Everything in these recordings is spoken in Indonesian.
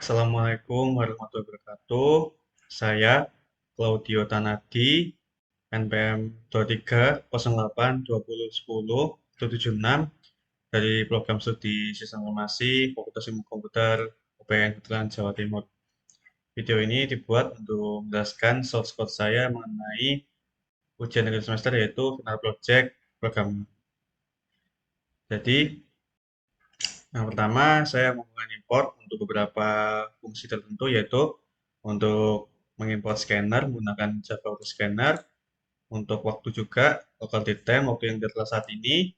Assalamualaikum warahmatullahi wabarakatuh. Saya Claudio Tanadi, NPM 23082010-776 dari Program Studi Sistem Informasi Fakultas Ilmu Komputer UPN Veteran Jawa Timur. Video ini dibuat untuk menjelaskan source code saya mengenai ujian akhir semester yaitu final project program. Jadi, yang pertama, saya menggunakan import untuk beberapa fungsi tertentu, yaitu untuk mengimport scanner menggunakan Java Auto Scanner, untuk waktu juga local datetime, waktu yang data saat ini,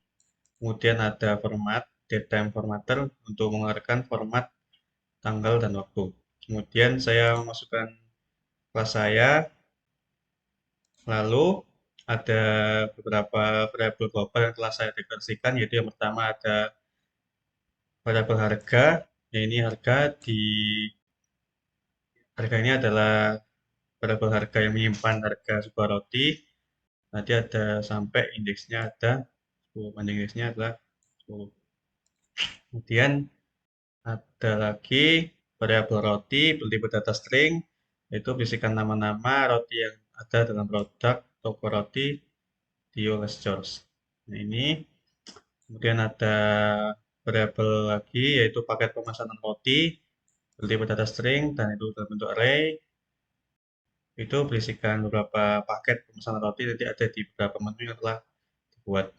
kemudian ada format, datetime formatter untuk mengeluarkan format tanggal dan waktu. Kemudian saya memasukkan kelas saya, lalu ada beberapa variabel global yang telah saya deklarasikan, yaitu yang pertama ada variabel harga, ya ini harga ini adalah variabel harga yang menyimpan harga sebuah roti. Nanti ada sampai indeksnya ada 10, panjang indeksnya adalah 10. Kemudian ada lagi variabel roti bertipe data string, yaitu berisikan nama-nama roti yang ada dalam produk toko roti di US George. Nah, ini kemudian ada variabel lagi yaitu paket pemesanan roti bertipe data string dan itu dalam bentuk array. Itu berisikan beberapa paket pemesanan roti, nanti ada di beberapa menu yang telah dibuat.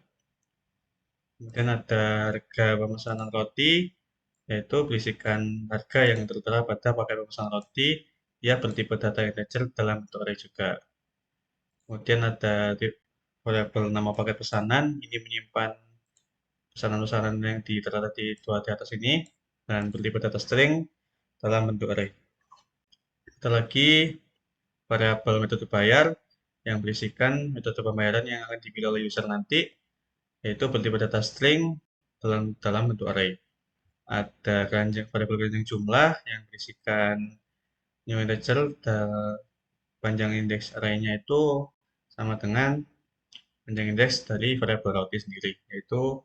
Kemudian ada harga pemesanan roti, yaitu berisikan harga yang tertera pada paket pemesanan roti, dia bertipe data integer dalam bentuk array juga. Kemudian ada variabel nama paket pesanan, ini menyimpan pesanan-pesanan yang tertera di dua di atas ini, dan bertipe data string dalam bentuk array. Ada lagi variabel metode bayar yang berisikan metode pembayaran yang akan dipilih oleh user nanti, yaitu bertipe data string dalam bentuk array. Ada variabel keranjang jumlah yang berisikan new integer dan panjang indeks array-nya itu sama dengan panjang indeks dari variabel roti sendiri, yaitu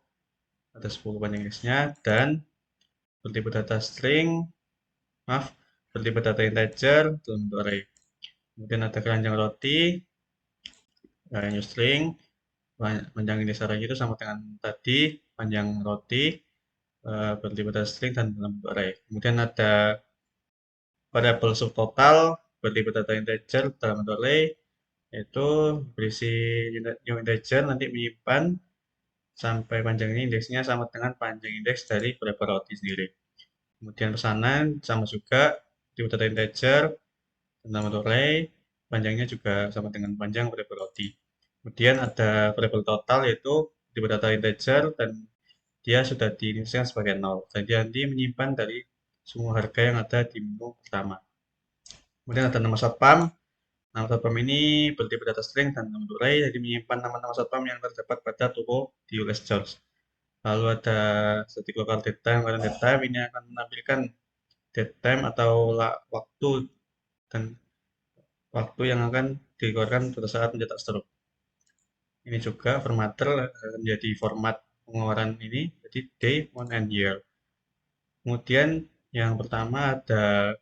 ada 10 panjang indeksnya dan bertipe data string, bertipe data integer dalam bentuk array. Kemudian ada keranjang roti, new string, panjang indeks array itu sama dengan tadi panjang roti, bertipe data string dan dalam bentuk array. Kemudian ada variabel subtotal bertipe data integer dalam bentuk array, yaitu berisi new integer nanti menyimpan sampai panjang ini indeksnya sama dengan panjang indeks dari variabel roti sendiri. Kemudian pesanan sama juga bertipe data integer dalam bentuk array, panjangnya juga sama dengan panjang variabel roti. Kemudian ada variabel total yaitu bertipe data integer dan dia sudah diinisialkan sebagai 0. Jadi nanti menyimpan dari semua harga yang ada di menu pertama. Kemudian ada nama satpam. Nama satpam ini bertipe data string dan nama array, jadi menyimpan nama-nama satpam yang terdapat pada toko di US George. Lalu ada static local datetime, current datetime, ini akan menampilkan datetime atau waktu dan waktu yang akan dikeluarkan pada saat mencetak struk. Ini juga formatter menjadi format pengeluaran ini, jadi day, month, and year. Kemudian yang pertama ada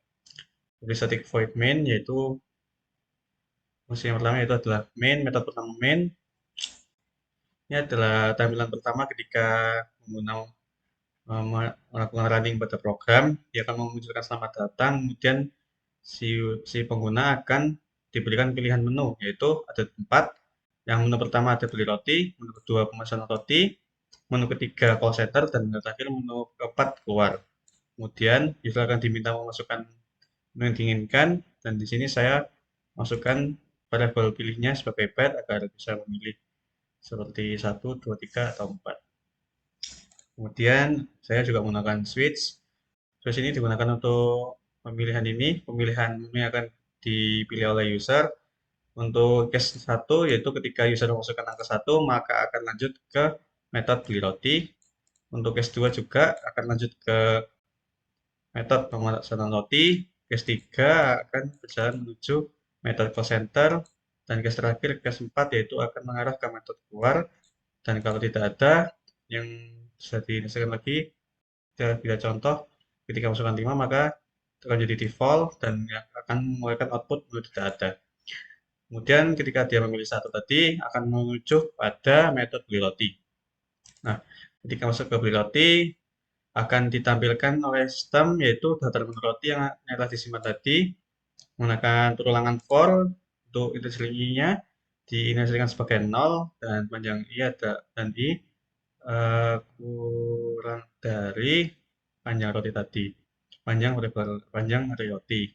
static void main, yaitu fungsi yang pertama yaitu adalah main, metode pertama main. Ini adalah tampilan pertama ketika menggunakan melakukan running pada program, dia akan memunculkan selamat datang, kemudian si pengguna akan diberikan pilihan menu, yaitu ada 4. Yang menu pertama ada beli roti, menu kedua pemesanan roti, menu ketiga call center, dan menu terakhir menu keempat keluar. Kemudian user akan diminta memasukkan menu yang diinginkan, dan di sini saya masukkan variabel pilihnya sebagai pet agar bisa memilih seperti 1, 2, 3, atau 4. Kemudian saya juga menggunakan switch. Switch ini digunakan untuk pemilihan pemilihan menu yang akan dipilih oleh user. Untuk case 1 yaitu ketika user memasukkan angka 1 maka akan lanjut ke metode beli roti. Untuk case 2 juga akan lanjut ke metode pemesanan roti. Case 3 akan berjalan menuju metode call center. Dan case terakhir, case 4 yaitu akan mengarah ke metode keluar. Dan kalau tidak ada yang bisa diinisialkan lagi, kita contoh ketika masukkan 5 maka akan jadi default dan yang akan mengeluarkan output menu tidak ada. Kemudian ketika dia memilih satu tadi akan menuju pada metode beli roti. Nah, ketika masuk ke beli roti akan ditampilkan oleh sistem yaitu daftar menu roti yang telah disimpan tadi menggunakan perulangan for untuk integrasinya diinisialkan sebagai 0 dan panjang i ada dan i kurang dari panjang roti tadi panjang dari roti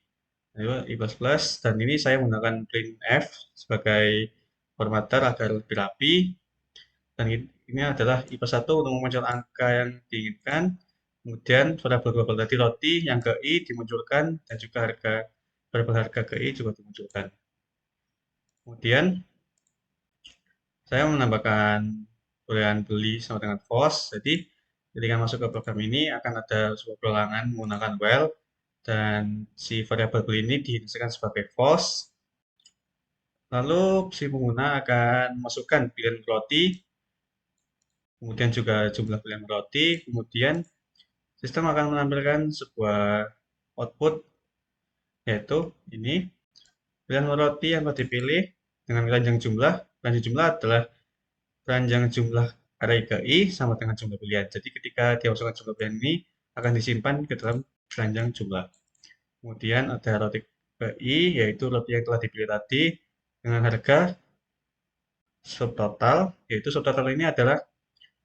itu i plus plus dan ini saya menggunakan printf sebagai formatter agar lebih rapi dan ini adalah i plus 1 untuk memuncul angka yang diinginkan kemudian variabel global tadi roti yang ke i dimunculkan dan juga variabel harga ke i juga dimunculkan kemudian saya menambahkan pilihan beli sama dengan FOS. Jadi ketika masuk ke program ini akan ada sebuah perulangan menggunakan while dan si variabel beli ini diinisialkan sebagai FOS. Lalu si pengguna akan masukkan pilihan roti, kemudian juga jumlah pilihan roti, kemudian sistem akan menampilkan sebuah output yaitu ini pilihan roti yang telah dipilih dengan ranjang jumlah adalah ranjang jumlah array ke i sama dengan jumlah pilihan. Jadi ketika dia masukkan jumlah pilihan ini akan disimpan ke dalam ranjang jumlah. Kemudian ada roti ke i yaitu roti yang telah dipilih tadi dengan harga subtotal, yaitu subtotal ini adalah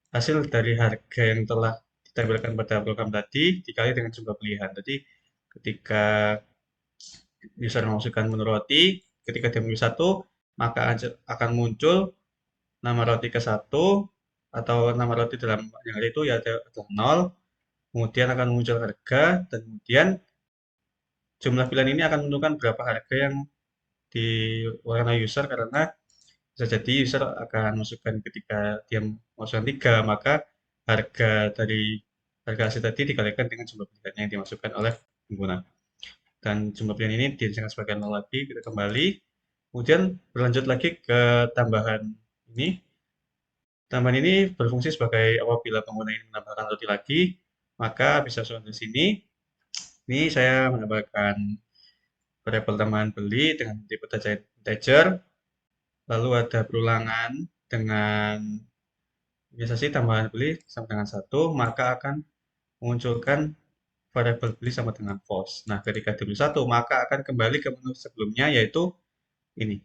hasil dari harga yang telah ditampilkan pada program tadi dikali dengan jumlah pilihan. Jadi ketika user memasukkan menu roti, ketika dia memilih satu, maka akan muncul nama roti ke satu atau nama roti dalam yang itu ya adalah 0, kemudian akan muncul harga, dan kemudian jumlah pilihan ini akan menentukan berapa harga yang dikeluarkan oleh user karena bisa jadi user akan masukkan ketika dia masukkan 3, maka harga dari harga asli tadi dikalikan dengan jumlah pilihan yang dimasukkan oleh pengguna. Dan jumlah pilihan ini dijadikan sebagai 0 lagi, kita kembali. Kemudian berlanjut lagi ke tambahan ini. Tambahan ini berfungsi sebagai apabila pengguna ingin menambahkan roti lagi, maka bisa langsung di sini. Ini saya menambahkan variabel tambahan beli dengan tipe integer, lalu ada perulangan dengan biasanya tambahan beli sama dengan 1, maka akan memunculkan variabel beli sama dengan false. Nah, ketika dibeli 1, maka akan kembali ke menu sebelumnya, yaitu ini.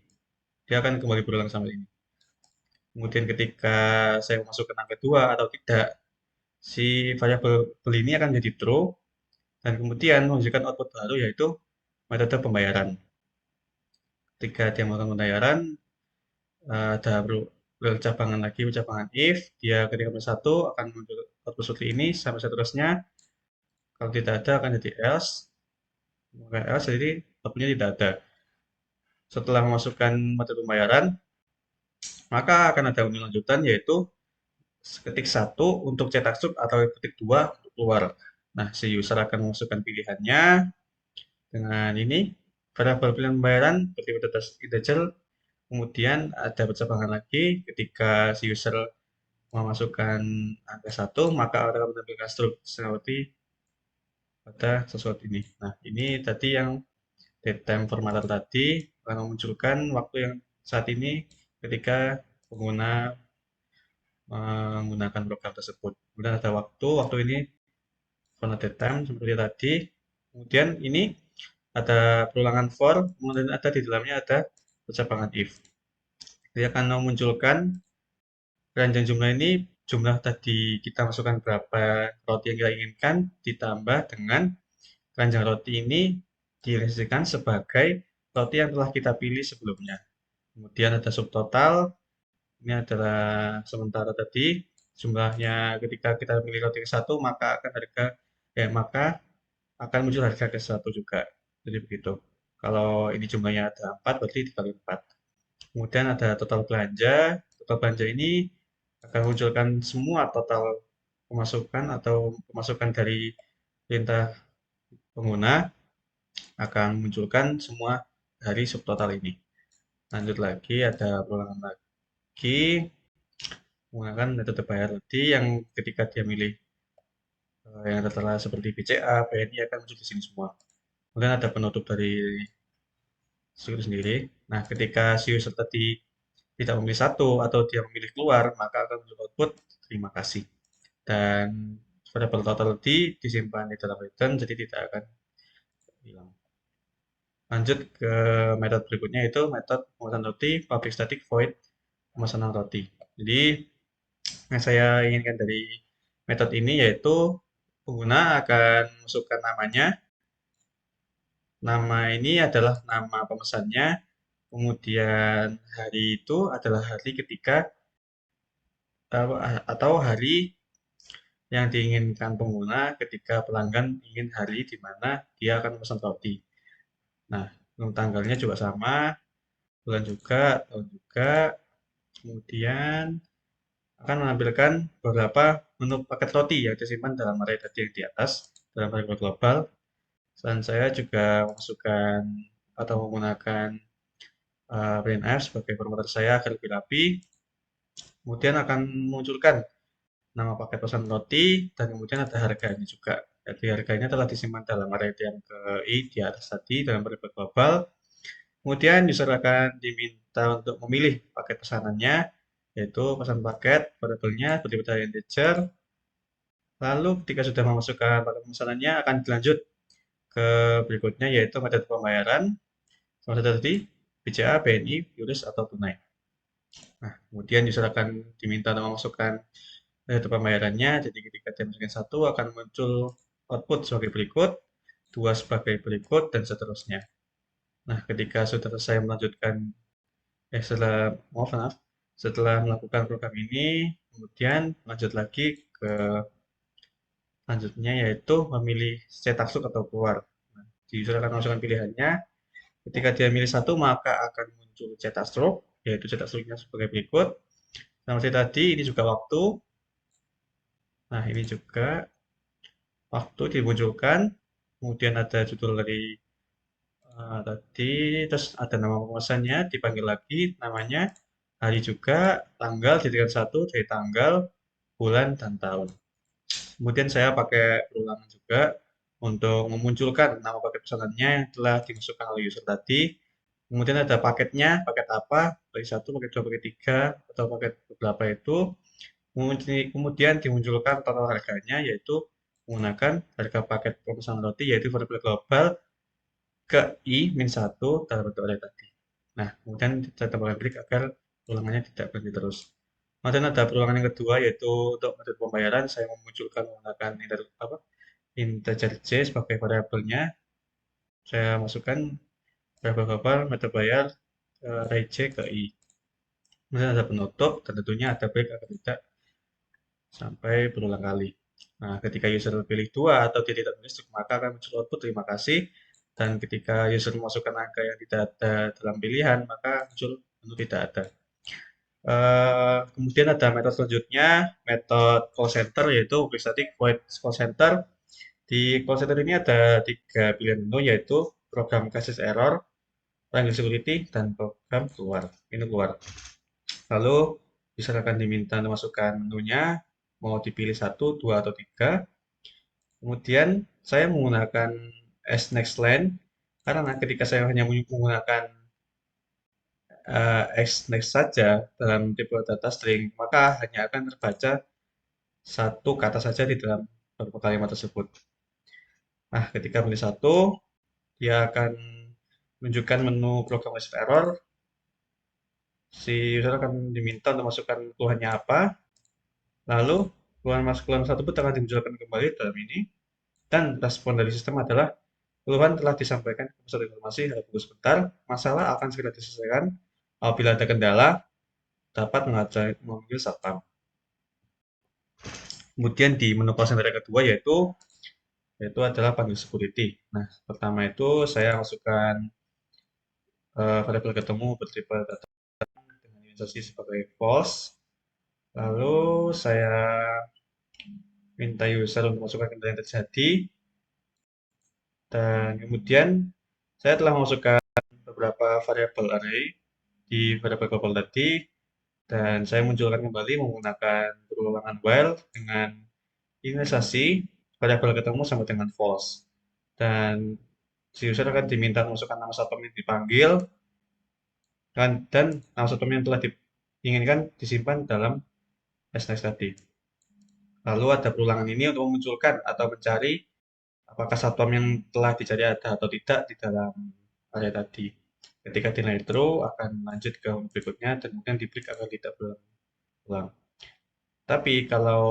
Dia akan kembali berulang sama ini. Kemudian ketika saya masukkan angka 2 atau tidak, si variabel beli ini akan menjadi true, dan kemudian menunjukkan output baru, yaitu metode pembayaran. Ketika dia melakukan pembayaran, ada percabangan lagi, percabangan if, dia ketika satu akan muncul output seperti ini, sampai seterusnya. Kalau tidak ada akan jadi else, maka else jadi outputnya tidak ada. Setelah memasukkan metode pembayaran, maka akan ada menu lanjutan yaitu ketik 1 untuk cetak sub atau ketik 2 untuk keluar. Nah, si user akan memasukkan pilihannya dengan ini variabel pilihan pembayaran bertipe integer. Kemudian ada percabangan lagi ketika si user memasukkan angka 1, maka akan menampilkan struk seperti pada sesuatu ini. Nah, ini tadi yang datetime formatter tadi akan memunculkan waktu yang saat ini ketika pengguna menggunakan program tersebut. Kemudian ada waktu ini format datetime seperti tadi. Kemudian ini ada perulangan for, kemudian ada di dalamnya ada percabangan if. Dia akan memunculkan ranjang jumlah ini, jumlah tadi kita masukkan berapa roti yang kita inginkan, ditambah dengan ranjang roti ini direalisasikan sebagai roti yang telah kita pilih sebelumnya. Kemudian ada subtotal, ini adalah sementara tadi jumlahnya ketika kita pilih roti ke satu maka akan muncul harga ke satu juga. Jadi begitu. Kalau ini jumlahnya ada 4 berarti dikali 4. Kemudian ada total belanja. Total belanja ini akan munculkan semua total pemasukan atau pemasukan dari perintah pengguna akan munculkan semua dari subtotal ini. Lanjut lagi ada perulangan lagi menggunakan metode bayar tadi yang ketika dia milih yang tertera seperti BCA, BNI akan muncul di sini semua. kemudian ada penutup dari struktur sendiri. Nah, ketika si user tadi tidak memilih satu atau dia memilih keluar, maka akan muncul output terima kasih. Dan variable total tadi disimpan di dalam return, jadi tidak akan hilang. Lanjut ke metode berikutnya, itu metode pemesanan roti public static void pemesanan roti. Jadi yang saya inginkan dari metode ini yaitu pengguna akan masukkan namanya. Nama ini adalah nama pemesannya, kemudian hari itu adalah hari ketika atau hari yang diinginkan pengguna ketika pelanggan ingin hari di mana dia akan memesan roti. Nah, tanggalnya juga sama, bulan juga, tahun juga, kemudian akan menampilkan beberapa menu paket roti yang disimpan dalam array tadi yang di atas dalam variabel global. Dan saya juga memasukkan atau menggunakan printf sebagai formatter saya agar lebih rapi. Kemudian akan memunculkan nama paket pesan roti dan kemudian ada harganya juga. Jadi harganya telah disimpan dalam array yang ke I di atas tadi dalam variabel global. Kemudian user akan diminta untuk memilih paket pesanannya, yaitu pesan paket variabelnya seperti dari integer. Lalu ketika sudah memasukkan paket pesanannya akan dilanjut ke berikutnya yaitu metode pembayaran. Sama saja tadi BCA, BNI, QRIS atau tunai. Nah, kemudian user akan diminta untuk memasukkan metode pembayarannya. Jadi ketika dia masukkan satu akan muncul output sebagai berikut, dua sebagai berikut, dan seterusnya. Nah, ketika sudah selesai melanjutkan, setelah melakukan program ini, kemudian lanjut lagi ke selanjutnya yaitu memilih cetak struk atau keluar. Nah, user akan masukkan pilihannya. Ketika dia milih satu, maka akan muncul cetak struk, yaitu cetak struknya sebagai berikut. Seperti tadi, ini juga waktu. Nah, ini juga waktu dimunculkan. Kemudian ada judul dari tadi, terus ada nama pemesannya, dipanggil lagi namanya, hari juga, tanggal, jadikan satu dari tanggal, bulan, dan tahun. Kemudian saya pakai perulangan juga untuk memunculkan nama paket pesanannya yang telah dimasukkan oleh user tadi. Kemudian ada paketnya, paket apa, paket satu, paket dua, paket tiga, atau paket beberapa itu. Kemudian dimunculkan total harganya, yaitu menggunakan harga paket pemesanan roti, yaitu variabel global ke I-1 dalam bentuk array tadi. Nah, kemudian saya tambahkan break agar ulangannya tidak berhenti terus. Kemudian ada perulangan yang kedua, yaitu untuk metode pembayaran, saya memunculkan menggunakan integer J sebagai variabelnya. Saya masukkan variabel global metode bayar array J ke I. Kemudian ada penutup, dan tentunya ada break agar tidak sampai berulang kali. Nah, ketika user pilih 2 atau dia tidak menulis, maka akan muncul output terima kasih. Dan ketika user memasukkan angka yang tidak ada dalam pilihan, maka muncul menu tidak ada. Kemudian ada metode selanjutnya, metode call center, yaitu public static void call center. Di call center ini ada 3 pilihan menu, yaitu program caches error, triangle security, dan program keluar. Ini keluar. Lalu user akan diminta memasukkan menunya, mau dipilih 1, 2, atau 3. Kemudian saya menggunakan next line karena ketika saya hanya menggunakan next saja dalam tipe data string, maka hanya akan terbaca satu kata saja di dalam beberapa kalimat tersebut. Nah, ketika pilih satu, dia akan menunjukkan menu program receive error. Si user akan diminta untuk masukkan keluhannya apa, lalu keluhan tersebut akan dimunculkan kembali dalam ini, dan respon dari sistem adalah keluhan telah disampaikan ke pusat informasi, tunggu sebentar, masalah akan segera diselesaikan. Apabila ada kendala, dapat memanggil satpam. Kemudian di menu call center yang kedua yaitu adalah panggil security. Nah, pertama itu saya masukkan variabel ketemu bertipe data dengan inisialisasi sebagai false. Lalu saya minta user untuk masukkan kendala yang terjadi. Dan kemudian saya telah memasukkan beberapa variabel array di variabel global tadi, dan saya munculkan kembali menggunakan perulangan while dengan inisialisasi variabel ketemu sama dengan false. Dan Si user akan diminta memasukkan nama satpam yang dipanggil, dan nama satpam yang telah diinginkan disimpan dalam STS tadi. Lalu ada perulangan ini untuk memunculkan atau mencari apakah satpam yang telah dicari ada atau tidak di dalam area tadi. Ketika dinilai true, akan lanjut ke berikutnya dan kemudian di break agar tidak berulang. Tapi kalau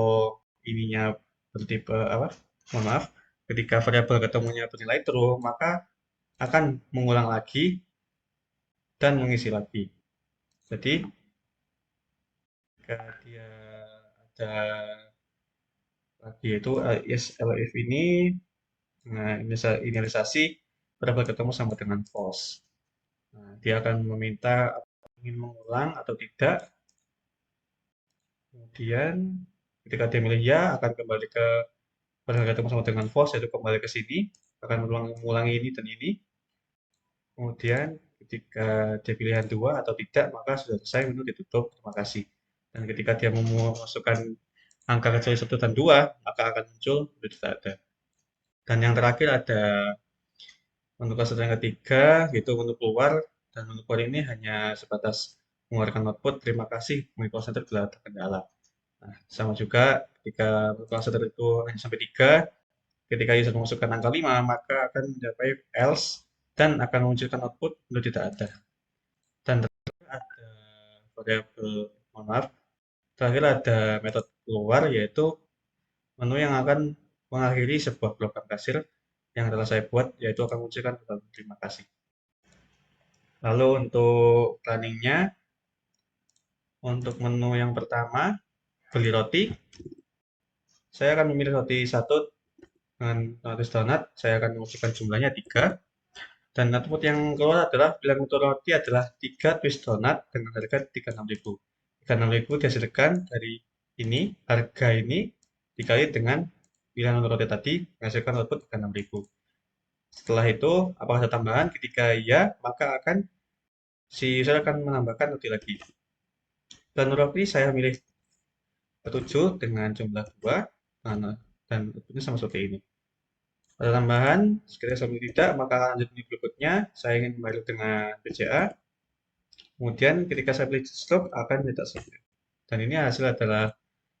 ininya bertipe apa? Mohon maaf, ketika variabel ketemunya bernilai true, maka akan mengulang lagi dan mengisi lagi. Jadi ketika dia ada lagi yaitu elif ini, nah inisialisasi variabel ketemu sama dengan false. Nah, dia akan meminta ingin mengulang atau tidak. Kemudian ketika dia milih ya, akan kembali ke variabel ketemu sama dengan false, yaitu kembali ke sini, akan mengulangi ini dan ini. Kemudian ketika dia pilihan dua atau tidak, maka sudah selesai, menu ditutup. Terima kasih. Dan ketika dia memasukkan angka kecuali 1 dan 2, maka akan muncul tidak ada. Dan yang terakhir ada menu cluster yang ketiga, yaitu menu keluar. Dan menu keluar ini hanya sebatas mengeluarkan output, terima kasih, menu cluster telah terkendala. Nah, sama juga ketika menu cluster itu hanya sampai 3, ketika user memasukkan angka 5, maka akan mencapai else dan akan memunculkan output menu tidak ada. Dan terakhir ada variabel, mohon maaf, terakhir ada metode keluar, yaitu menu yang akan mengakhiri sebuah program kasir yang telah saya buat, yaitu akan munculkan terima kasih. Lalu untuk planningnya, untuk menu yang pertama, beli roti, saya akan memilih roti satu dengan roti donat, saya akan memasukkan jumlahnya 3, dan output yang keluar adalah bilang untuk roti adalah 3 twist donat dengan harga 36.000. 36.000 dihasilkan dari ini, harga ini dikali dengan pilihan untuk roti tadi, menghasilkan output 36.000. Setelah itu, apakah ada tambahan? Ketika iya, maka si user akan menambahkan roti lagi. Dan roti saya milih 7 dengan jumlah 2, dan outputnya sama seperti ini. Ada tambahan, sekiranya saya milih tidak, maka lanjut menu berikutnya, saya ingin kembali dengan BCA. Kemudian ketika saya pilih stroke, akan cetak stroke. Dan ini adalah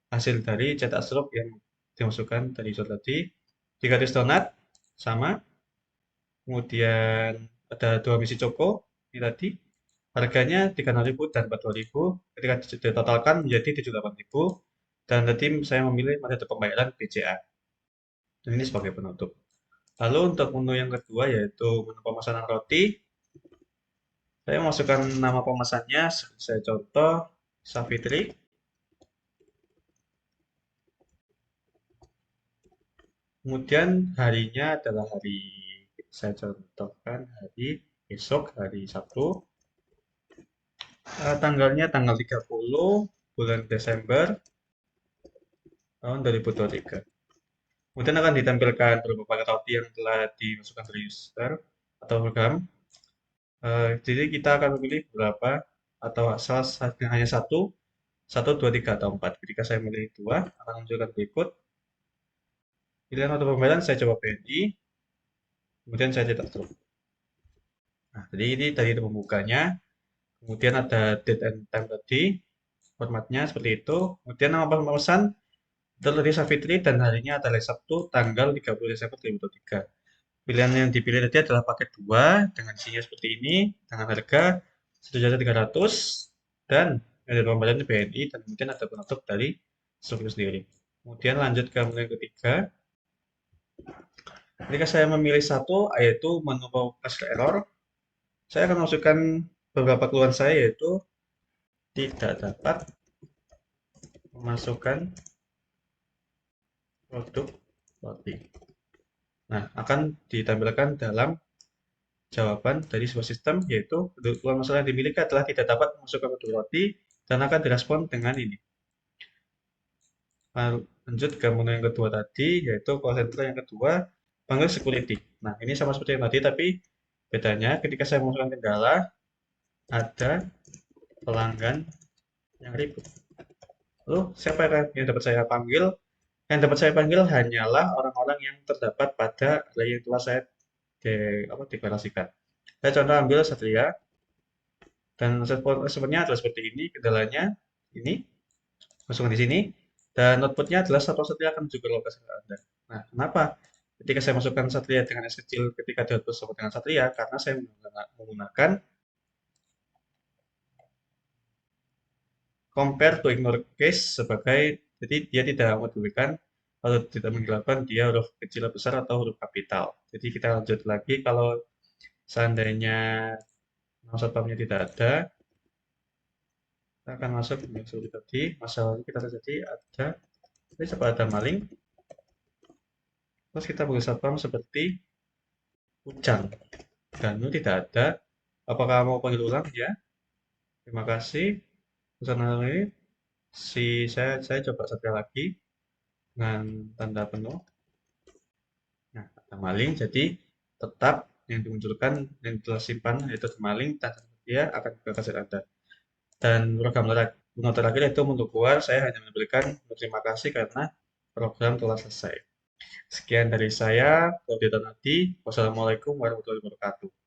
hasil dari cetak stroke yang dimasukkan dari user tadi. 3 twist donat, sama. Kemudian ada 2 misi Choco, ini tadi. Harganya 36.000 dan 42.000. Ketika ditotalkan menjadi 78.000. Dan tadi saya memilih metode pembayaran BCA. Dan ini sebagai penutup. Lalu untuk menu yang kedua yaitu menu pemesanan roti. Saya masukkan nama pemesannya, saya contoh Savitri. Kemudian harinya adalah hari, saya contohkan hari besok, hari Sabtu. Tanggalnya tanggal 30 bulan Desember tahun 2023. Kemudian akan ditampilkan beberapa roti yang telah dimasukkan dari user atau program. Jadi kita akan memilih berapa atau salah hanya satu, 2, 3, atau 4. Ketika saya memilih 2, akan menunjukkan berikut. Pilihan auto pembayaran saya coba BNI, kemudian saya cetak struk. Nah, jadi ini tadi itu pembukanya. Kemudian ada date and time tadi, formatnya seperti itu. Kemudian nama pemesan, tadi Savitri dan harinya adalah Sabtu, tanggal 30 Desember 2023. Pilihan yang dipilih tadi adalah paket 2 dengan isinya seperti ini, dengan harga 1.300.000 dan ada pembayaran BNI dan kemudian ada penutup dari struk sendiri. Kemudian lanjut ke menu yang ketiga. Ketika saya memilih satu, yaitu menu hasil error, saya akan masukkan beberapa keluhan saya, yaitu tidak dapat memasukkan produk roti. Nah, akan ditampilkan dalam jawaban dari sebuah sistem, yaitu keluhan masalah yang dimiliki adalah tidak dapat memasukkan produk roti dan akan direspon dengan ini. Lanjut ke menu yang kedua tadi, yaitu call center yang kedua, panggil security. Nah, ini sama seperti yang tadi, tapi bedanya ketika saya memasukkan kendala, ada pelanggan yang ribut. Lalu, siapa yang dapat saya panggil? Yang dapat saya panggil hanyalah orang-orang yang terdapat pada array yang telah saya deklarasikan. Saya contoh ambil Satria, dan responnya adalah seperti ini, kendalanya ini, masukkan di sini, dan outputnya adalah Satria akan menuju ke lokasi Anda. Nah, kenapa? Ketika saya masukkan Satria dengan S kecil ketika di output sama dengan Satria, karena saya menggunakan compare to ignore case sebagai, jadi dia tidak memedulikan atau tidak menghilangkan dia huruf kecil besar atau huruf kapital. Jadi kita lanjut lagi, kalau seandainya nama satpamnya tidak ada, kita akan masuk ke seperti tadi. Masalahnya kita terjadi ada, ini coba ada maling, terus kita beri satpam seperti Ujang, dan itu tidak ada. Apakah mau panggil ulang? Ya, terima kasih. Pesan hari ini, saya coba satu lagi dengan tanda penuh. Nah, ada maling, jadi tetap yang dimunculkan, yang tersimpan yaitu maling, dan dia akan ke kaset Anda. Dan program terakhir itu untuk keluar, saya hanya memberikan terima kasih karena program telah selesai. Sekian dari saya, Claudia Donati. Wassalamualaikum warahmatullahi wabarakatuh.